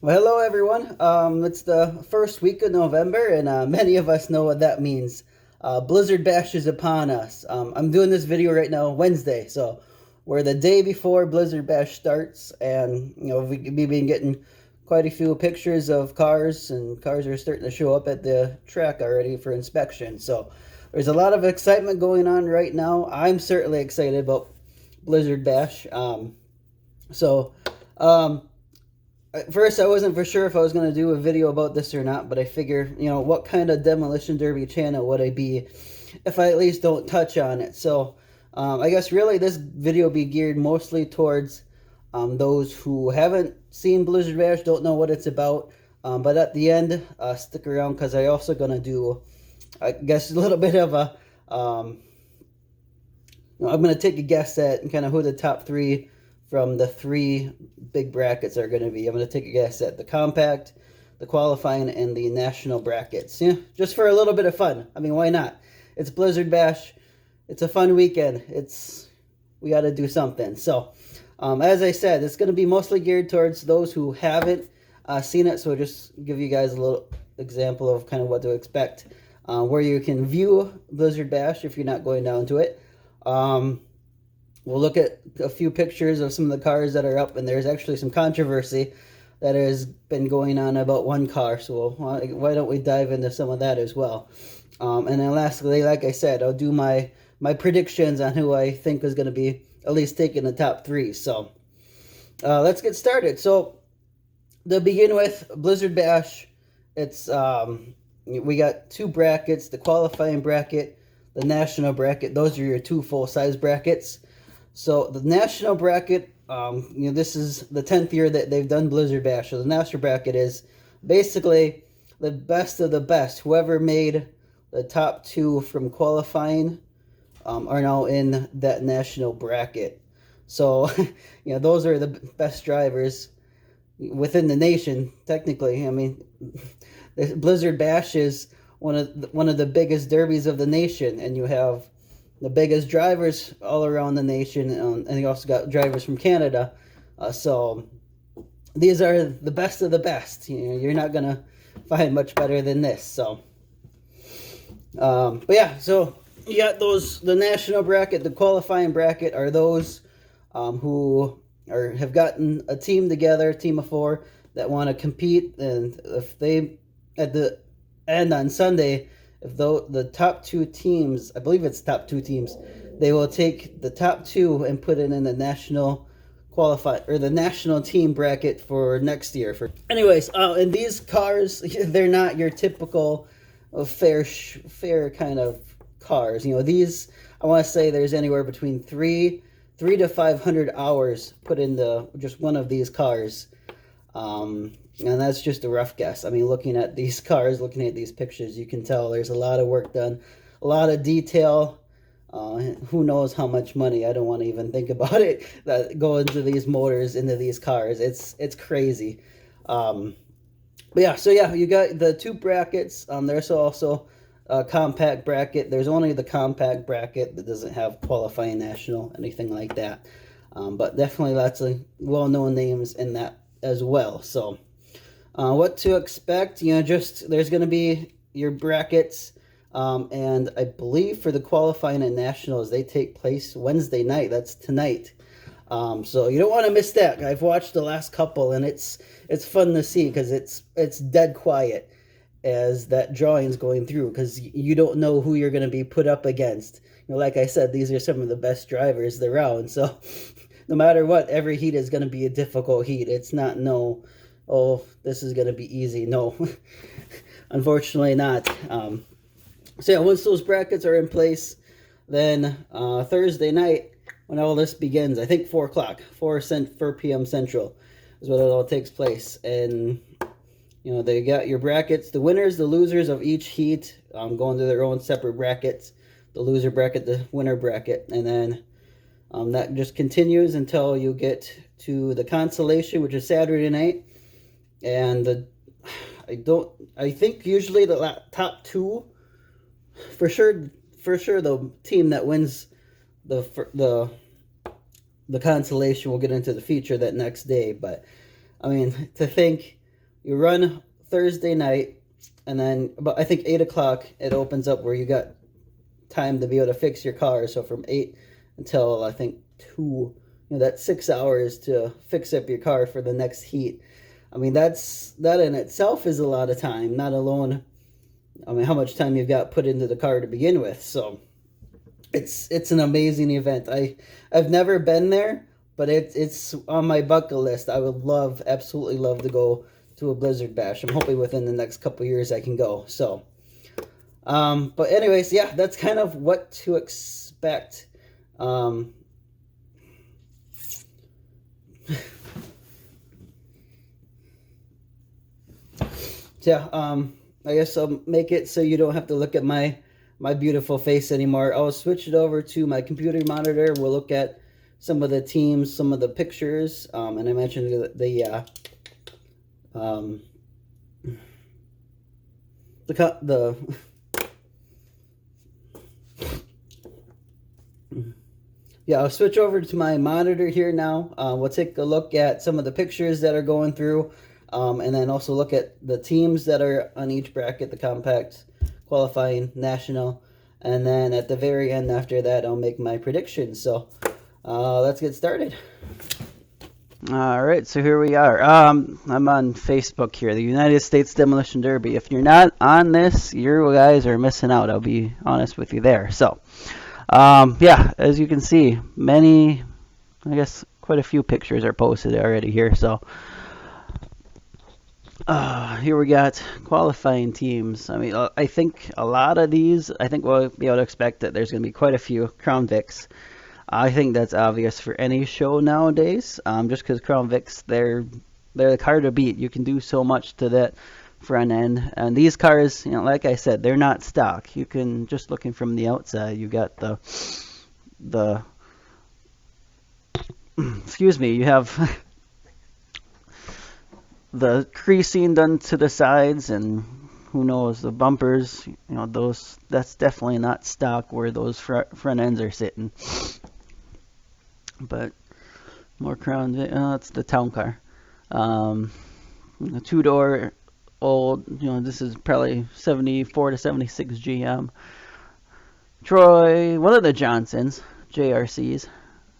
Well, hello everyone. It's the first week of November, and many of us know what that means. Blizzard Bash is upon us. I'm doing this video right now, Wednesday, so we're the day before Blizzard Bash starts, and we've been getting quite a few pictures of cars, and cars are starting to show up at the track already for inspection. So there's a lot of excitement going on right now. I'm certainly excited about Blizzard Bash. So. Um, at first, I wasn't for sure if I was going to do a video about this or not, but I figure, what kind of Demolition Derby channel would I be if I at least don't touch on it? So, I guess really this video will be geared mostly towards those who haven't seen Blizzard Bash, don't know what it's about. But at the end, stick around because I also going to do, I guess, a little bit of a, I'm going to take a guess at kind of who the top three from the three big brackets are going to be. I'm going to take a guess at the compact, the qualifying, and the national brackets. Yeah, just for a little bit of fun. I mean, why not? It's Blizzard Bash. It's a fun weekend. We got to do something. So, as I said, it's going to be mostly geared towards those who haven't seen it. So, just give you guys a little example of kind of what to expect, where you can view Blizzard Bash if you're not going down to it. We'll look at a few pictures of some of the cars that are up, and there's actually some controversy that has been going on about one car, so why don't we dive into some of that as well. And then lastly, like I said, I'll do my predictions on who I think is going to be at least taking the top three. So let's get started. So to begin with, Blizzard Bash, it's we got two brackets, the qualifying bracket, the national bracket. Those are your two full-size brackets. So the national bracket, this is the 10th year that they've done Blizzard Bash. So the national bracket is basically the best of the best. Whoever made the top two from qualifying are now in that national bracket. So, those are the best drivers within the nation, technically. I mean, Blizzard Bash is one of the biggest derbies of the nation, and you have the biggest drivers all around the nation, and you also got drivers from Canada. So these are the best of the best. You're not gonna find much better than this. So, but yeah, so you got the national bracket, the qualifying bracket are those who have gotten a team together, a team of four that want to compete, and if they at the end on Sunday, if the top two teams, I believe it's top two teams, they will take the top two and put it in the national the national team bracket for next year. Anyways, and these cars, they're not your typical fair kind of cars. These, I want to say there's anywhere between three to 500 hours put into just one of these cars. And that's just a rough guess. I mean, looking at these cars, looking at these pictures, you can tell there's a lot of work done, a lot of detail. Who knows how much money? I don't want to even think about it that go into these motors, into these cars. It's crazy. But yeah, so yeah, you got the two brackets. There's also a compact bracket. There's only the compact bracket that doesn't have qualifying national, anything like that. But definitely lots of well-known names in that as well. So what to expect, just there's going to be your brackets, and I believe for the qualifying and nationals, they take place Wednesday night. That's tonight. So you don't want to miss that. I've watched the last couple, and it's fun to see because it's dead quiet as that drawing's going through, because you don't know who you're going to be put up against. Like I said, these are some of the best drivers around, so no matter what, every heat is going to be a difficult heat. It's not oh, this is going to be easy. No, unfortunately not. So yeah, once those brackets are in place, then Thursday night, when all this begins, I think 4 o'clock, 4 p.m. Central is when it all takes place. And, they got your brackets, the winners, the losers of each heat going to their own separate brackets, the loser bracket, the winner bracket. And then that just continues until you get to the consolation, which is Saturday night. And I think usually the top two, for sure, the team that wins the consolation will get into the feature that next day. But I mean, to think You run Thursday night, and then about I think 8 o'clock it opens up where you got time to be able to fix your car. So from 8 until I think 2, that's 6 hours to fix up your car for the next heat. I mean, that in itself is a lot of time, not alone, I mean, how much time you've got put into the car to begin with. So it's an amazing event. I've never been there, but it's on my bucket list. I would absolutely love to go to a Blizzard Bash. I'm hoping within the next couple years I can go. So, but anyways, yeah, that's kind of what to expect. Yeah, I guess I'll make it so you don't have to look at my beautiful face anymore. I'll switch it over to my computer monitor. We'll look at some of the teams, some of the pictures, and I mentioned the yeah, I'll switch over to my monitor here now. We'll take a look at some of the pictures that are going through, and then also look at the teams that are on each bracket, the compact, qualifying, national, and then at the very end after that, I'll make my predictions. So let's get started. All right, so here we are. I'm on Facebook here, the United States Demolition Derby. If you're not on this, you guys are missing out. I'll be honest with you there. So, yeah, as you can see, I guess quite a few pictures are posted already here. So, here we got qualifying teams. I mean, I think a lot of these, I think we'll be able to expect that there's going to be quite a few Crown Vics. I think that's obvious for any show nowadays, just because Crown Vics, they're the car to beat. You can do so much to that front end. And these cars, like I said, they're not stock. You can, just looking from the outside, you got the excuse me, you have the creasing done to the sides, and who knows, the bumpers, that's definitely not stock where those front ends are sitting. But more Crown, it's the town car. A two-door old, this is probably 74 to 76 GM. Troy, one of the Johnsons, JRCs,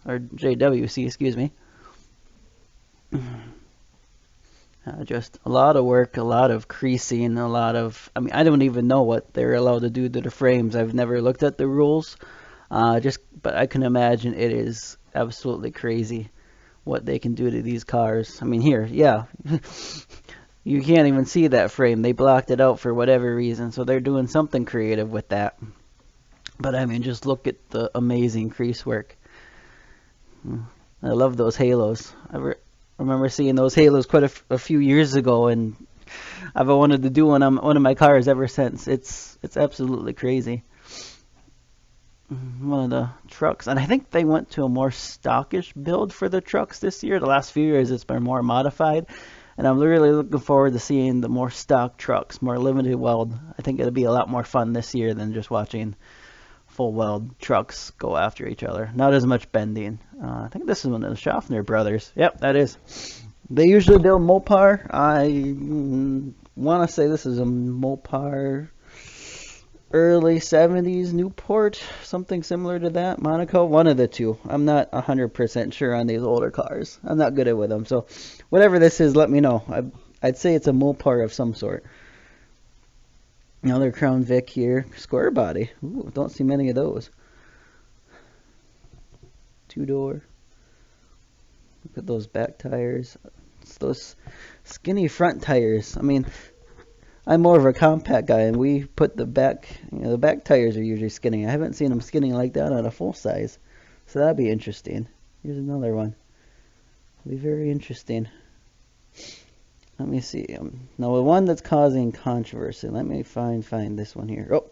or JWC, excuse me. Just a lot of work, a lot of creasing, I don't even know what they're allowed to do to the frames. I've never looked at the rules, but I can imagine it is absolutely crazy what they can do to these cars. I mean, here, yeah, you can't even see that frame. They blocked it out for whatever reason, so they're doing something creative with that. But I mean, just look at the amazing crease work. I love those halos. I remember seeing those halos quite a few years ago, and I've wanted to do one on one of my cars ever since. It's absolutely crazy. One of the trucks, and I think they went to a more stockish build for the trucks this year. The last few years it's been more modified, and I'm really looking forward to seeing the more stock trucks, more limited weld. I think it'll be a lot more fun this year than just watching full weld trucks go after each other. Not as much bending. I think this is one of the Schaffner brothers. Yep, that is. They usually build Mopar. I want to say this is a Mopar early 70s Newport, something similar to that. Monaco, one of the two. I'm not 100% sure on these older cars. I'm not good at with them. So whatever this is, let me know. I'd say it's a Mopar of some sort. Another Crown Vic here. Square body. Ooh, don't see many of those. Two-door. Look at those back tires. It's those skinny front tires. I mean, I'm more of a compact guy, and we put the back tires are usually skinny. I haven't seen them skinny like that on a full size. So that'd be interesting. Here's another one. It'll be very interesting. Let me see. Now, the one that's causing controversy. Let me find this one here. Oh,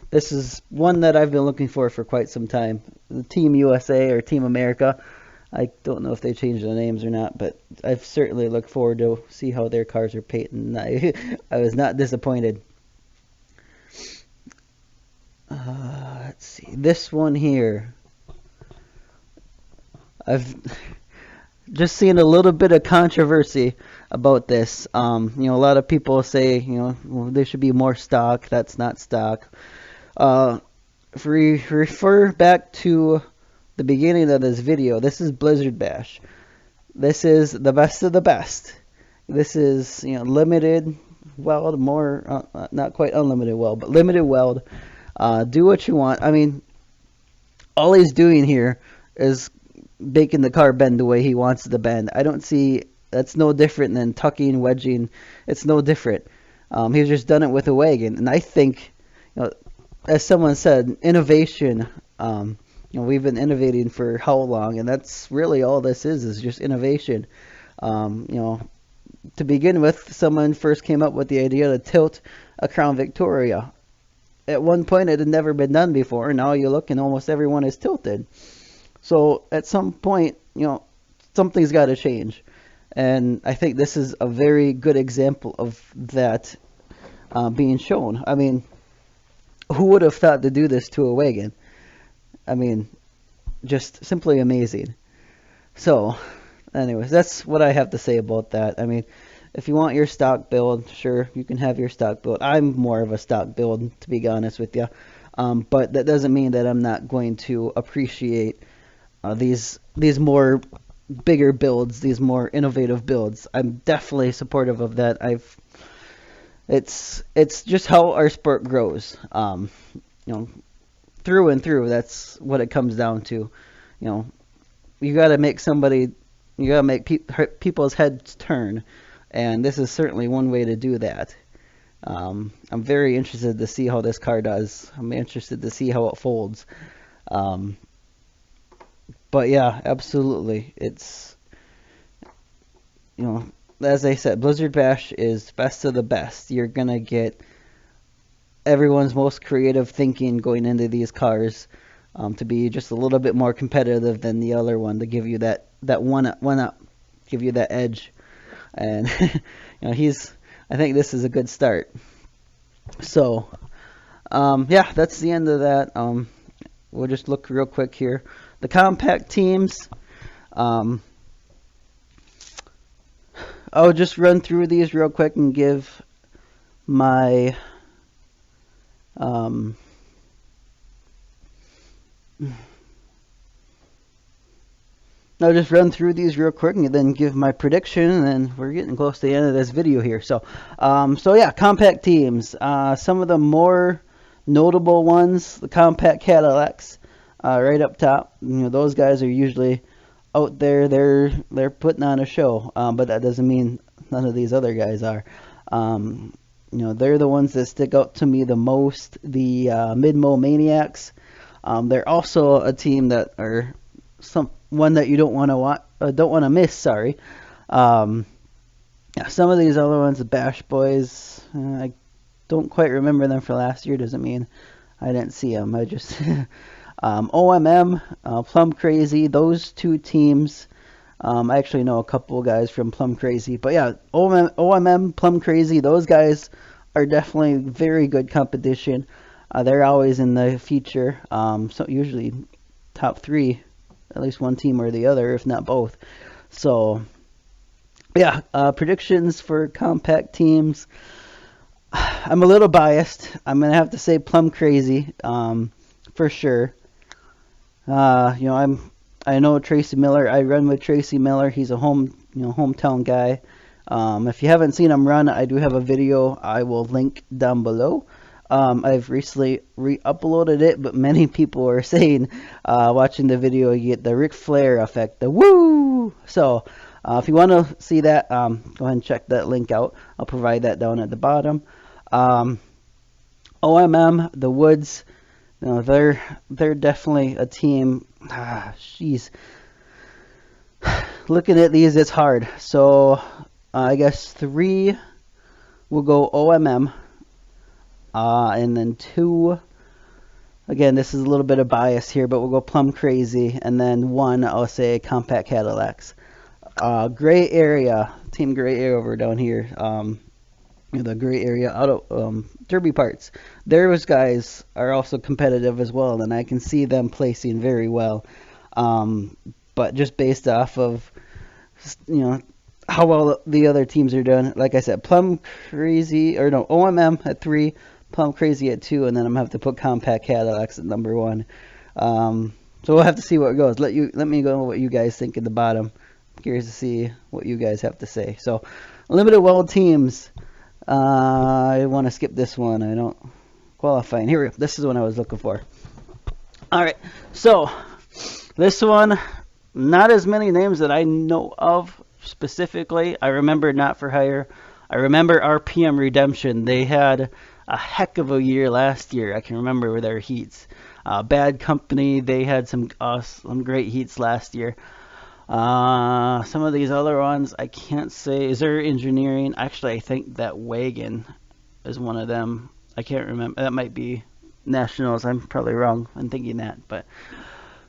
this is one that I've been looking for quite some time. The Team USA or Team America. I don't know if they changed their names or not, but I've certainly looked forward to see how their cars are painted. I was not disappointed. Let's see. This one here. just seeing a little bit of controversy about this. A lot of people say, well, there should be more stock. That's not stock. If we refer back to the beginning of this video, this is Blizzard Bash. This is the best of the best. This is, limited weld, more, not quite unlimited weld, but limited weld. Do what you want. I mean, all he's doing here is making the car bend the way he wants it to bend. I don't see, that's no different than tucking, wedging. It's no different. He's just done it with a wagon. And I think, as someone said, innovation, we've been innovating for how long? And that's really all this is just innovation. To begin with, someone first came up with the idea to tilt a Crown Victoria. At one point, it had never been done before. Now you look and almost everyone is tilted. So at some point, something's got to change. And I think this is a very good example of that being shown. I mean, who would have thought to do this to a wagon? I mean, just simply amazing. So, anyways, that's what I have to say about that. I mean, if you want your stock build, sure, you can have your stock build. I'm more of a stock build, to be honest with you. But that doesn't mean that I'm not going to appreciate these more bigger builds, these more innovative builds. I'm definitely supportive of that. It's just how our sport grows. Through and through. That's what it comes down to. You got to make people's heads turn, and this is certainly one way to do that. I'm very interested to see how this car does. I'm interested to see how it folds. But yeah, absolutely. It's, as I said, Blizzard Bash is best of the best. You're going to get everyone's most creative thinking going into these cars to be just a little bit more competitive than the other one, to give you that one up, give you that edge. And I think this is a good start. So, yeah, that's the end of that. We'll just look real quick here. The compact teams, I'll just run through these real quick and give my I'll just run through these real quick and then give my prediction, and then we're getting close to the end of this video here. So yeah, compact teams. Some of the more notable ones, the compact Cadillacs, right up top. Those guys are usually out there. They're putting on a show, but that doesn't mean none of these other guys are. They're the ones that stick out to me the most. The Mid-Mo Maniacs. They're also a team that are one that you don't want to miss. Sorry. Yeah, some of these other ones, the Bash Boys, I don't quite remember them for last year. Doesn't mean I didn't see them. I just OMM, Plum Crazy. Those two teams. I actually know a couple guys from Plum Crazy, but yeah, OMM, Plum Crazy. Those guys are definitely very good competition. They're always in the feature. So usually top three, at least one team or the other, if not both. So yeah, predictions for compact teams. I'm a little biased. I'm gonna have to say Plum Crazy, for sure. I know Tracy Miller. I run with Tracy Miller. He's a hometown guy. If you haven't seen him run, I do have a video I will link down below. I've recently re-uploaded it, but many people are saying, watching the video, you get the Ric Flair effect, the woo! So, if you want to see that, go ahead and check that link out. I'll provide that down at the bottom. OMM, the Woods, they're definitely a team. Jeez. Looking at these, it's hard. So, I guess 3 will go OMM. And then 2, again, this is a little bit of bias here, but we'll go Plum Crazy. And then 1, I'll say Compact Cadillacs. Gray Area, Team Gray Area over down here. The Gray Area Auto Derby Parts. Those guys are also competitive as well, and I can see them placing very well. But just based off of you know, how well the other teams are doing. Like I said, Plum Crazy, or no, OMM at 3, Plum Crazy at 2, and then I'm gonna have to put Compact Cadillacs at number 1. So we'll have to see what goes. Let me know what you guys think at the bottom. I'm curious to see what you guys have to say. So, limited world teams. I want to skip this one. I don't qualifying. Here we go. This is what I was looking for. All right. So this one, not as many names that I know of specifically. I remember Not For Hire. I remember RPM Redemption. They had a heck of a year last year. I can remember their heats. Bad Company. They had some great heats last year. Some of these other ones I can't say. Is there Engineering? Actually, I think that Wagon is one of them. I can't remember. That might be Nationals. I'm probably wrong in thinking that. But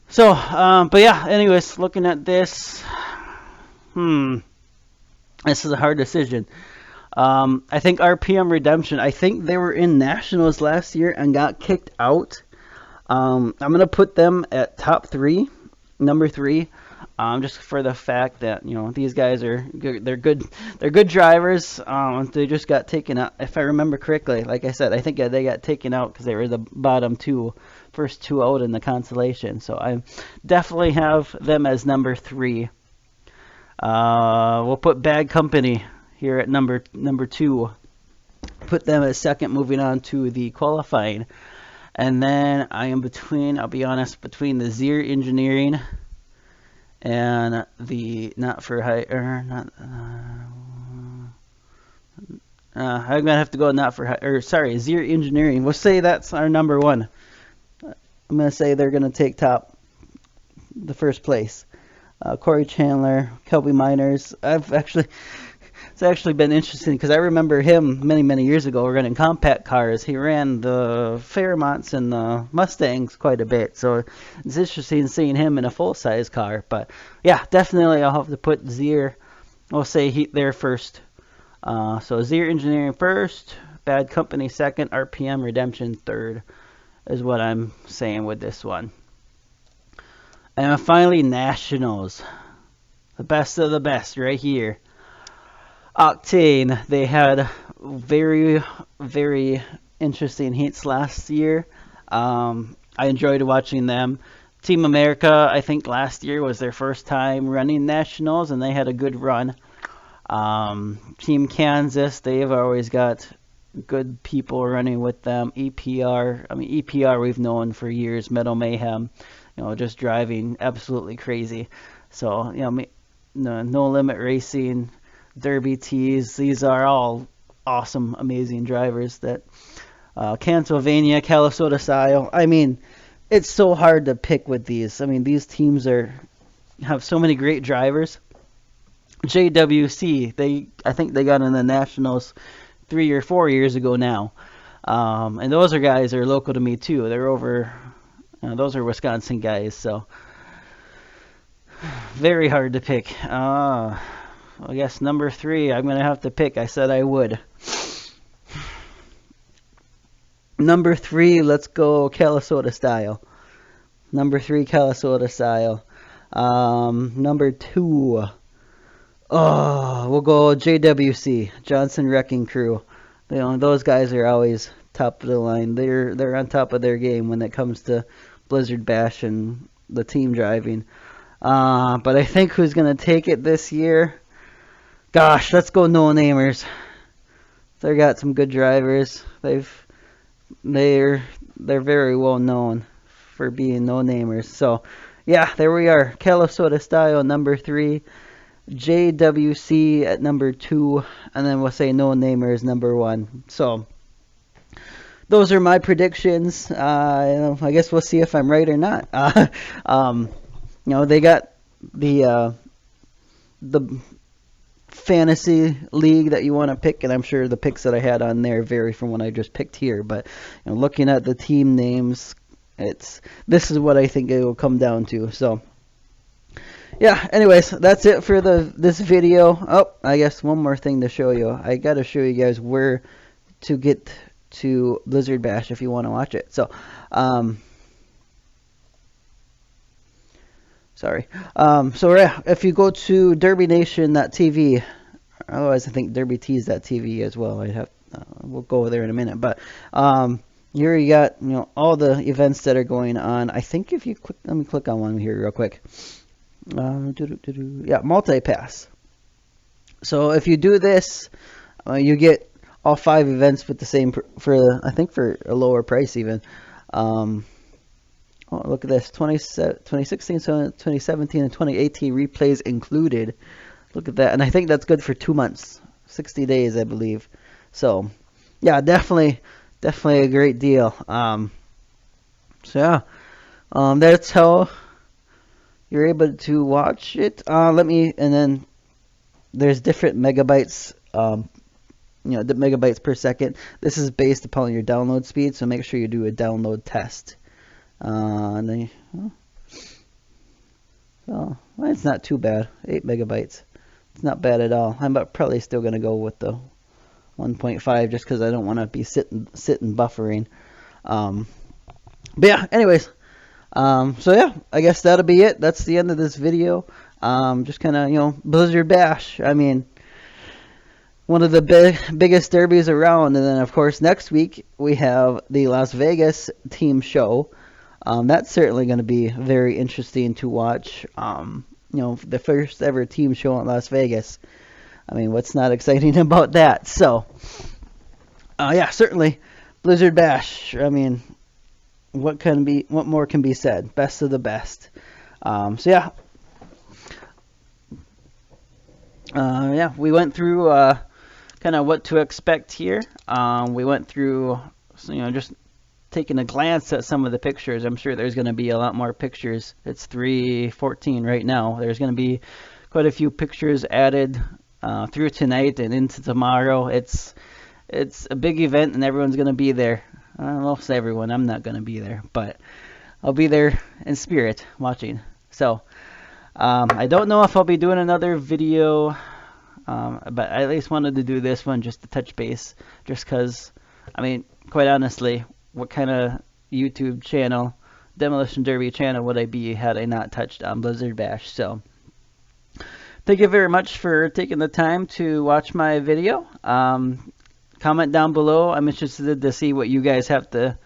so, but yeah. Anyways, looking at this, this is a hard decision. I think RPM Redemption. I think they were in Nationals last year and got kicked out. I'm gonna put them at top 3, number 3. Just for the fact that these guys are good, they're good drivers. They just got taken out, if I remember correctly. Like I said, I think they got taken out because they were the bottom 2, first 2 out in the consolation. So I definitely have them as number 3. We'll put Bad Company here at number 2. Put them as second, moving on to the qualifying. And then I am between the Zier Engineering and the Not For Hire. I'm gonna have to go Not For Hire. Zier Engineering. We'll say that's our number 1. I'm gonna say they're gonna take the first place. Corey Chandler, Kelby Miners. It's actually been interesting because I remember him many years ago running compact cars. He ran the Fairmonts and the Mustangs quite a bit, so it's interesting seeing him in a full-size car. But yeah, definitely I'll have to put Zier. We'll say they're first. So Zier Engineering first, Bad Company second, RPM Redemption third is what I'm saying with this one. And finally, Nationals, the best of the best right here. Octane, they had very interesting heats last year. I enjoyed watching them. Team America, I think last year was their first time running Nationals, and they had a good run. Team Kansas, they've always got good people running with them. EPR we've known for years, Metal Mayhem, just driving absolutely crazy. So, No Limit Racing, Derby Tees, these are all awesome, amazing drivers. That Pennsylvania, Calisota Style. It's so hard to pick with these. These teams have so many great drivers. JWC, I think they got in the Nationals 3 or 4 years ago now, and those guys are local to me too. They're over. Those are Wisconsin guys, so very hard to pick. I guess number 3, I'm going to have to pick. I said I would. Number 3, let's go Calisota Style. Number 3, Calisota Style. Number 2, we'll go JWC, Johnson Wrecking Crew. Those guys are always top of the line. They're on top of their game when it comes to Blizzard Bash and the team driving. But I think who's going to take it this year? Gosh, let's go No Namers. They got some good drivers. They're very well known for being No Namers. So yeah, there we are. Calisota Style number 3, JWC at number 2, and then we'll say No Namers number 1. So those are my predictions. I guess we'll see if I'm right or not. They got the fantasy league that you want to pick, and I'm sure the picks that I had on there vary from what I just picked here, but looking at the team names, this is what I think it will come down to. So yeah, anyways, that's it for this video. Oh, I guess one more thing to show you. I got to show you guys where to get to Blizzard Bash if you want to watch it. So Sorry. So yeah, if you go to DerbyNation.tv, otherwise I think DerbyTees.tv as well. We'll go over there in a minute, but here you got all the events that are going on. I think if you click, let me click on one here real quick. Yeah, multi-pass. So if you do this, you get all 5 events with the same I think for a lower price even. Oh, look at this, 2016, 2017, and 2018 replays included. Look at that, and I think that's good for 2 months, 60 days, I believe. So, yeah, definitely a great deal. So yeah, that's how you're able to watch it. And then there's different megabytes. The megabytes per second. This is based upon your download speed, so make sure you do a download test. And then, well, it's not too bad. 8 megabytes. It's not bad at all. I'm probably still going to go with the 1.5 just because I don't want to be sitting buffering. But yeah, anyways. So yeah, I guess that'll be it. That's the end of this video. Just kind of, Blizzard Bash. I mean, one of the biggest derbies around. And then, of course, next week we have the Las Vegas team show. That's certainly going to be very interesting to watch. The first ever team show in Las Vegas. I mean, what's not exciting about that? So, yeah, certainly Blizzard Bash. I mean, what more can be said? Best of the best. So yeah. Yeah, we went through kind of what to expect here. We went through, just taking a glance at some of the pictures. I'm sure there's going to be a lot more pictures. It's 3:14 right now. There's going to be quite a few pictures added through tonight and into tomorrow. It's a big event and everyone's going to be there. I don't know if it's everyone. I'm not going to be there, but I'll be there in spirit watching. So I don't know if I'll be doing another video, but I at least wanted to do this one just to touch base, just because, I mean, quite honestly, what kind of YouTube channel, Demolition Derby channel, would I be had I not touched on Blizzard Bash? So thank you very much for taking the time to watch my video. Comment down below. I'm interested to see what you guys have to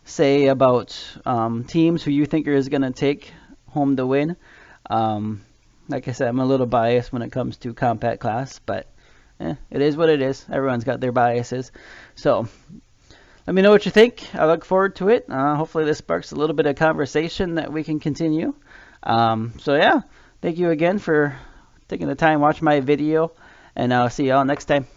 say about teams who you think is going to take home the win. Like I said, I'm a little biased when it comes to compact class, but it is what it is. Everyone's got their biases. So let me know what you think. I look forward to it. Hopefully this sparks a little bit of conversation that we can continue. So yeah, thank you again for taking the time to watch my video, and I'll see y'all next time.